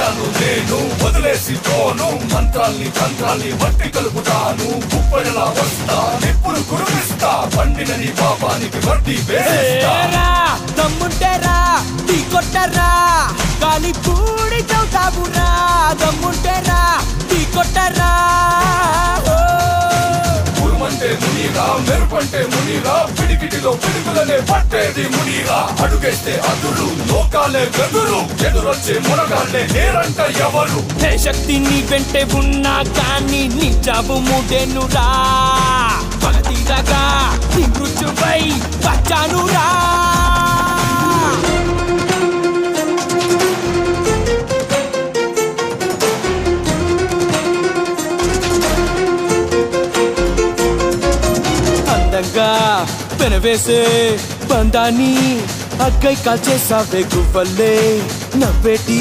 మారాను నేను వదిలేసి పోను మంత్రాల్ని తంత్రాల్ని వట్టి కలుపుతాను కుప్పడిలా వస్తా నిప్పులు కురిపిస్తా పండినని పాపానికి వడ్డీ వేస్తా దమ్ముంటేరా టీ కొట్టరా కాలి పూడి చౌతాబురా దమ్ముంటేరా టీ కొట్టరా ఉరుమంటే మునీరా మెరుపంటే మునీరా పిడికిటిలో పిడుగులనే పట్టేది మునీరా అడుగేస్తే అదురు లోకాలే గదురు ఎదురొచ్చే మునగాళ్ళే నేరంట ఎవరు హే శక్తి నీ వెంటే ఉన్నా కానీ నీ జాబు మూడేనురా పగతీరగా నీ మృత్యుపై వచ్చానురా అందంగా పెనవేసే బంధాన్ని అక్కై కాల్చేసావే గువ్వల్లే నవ్వేటి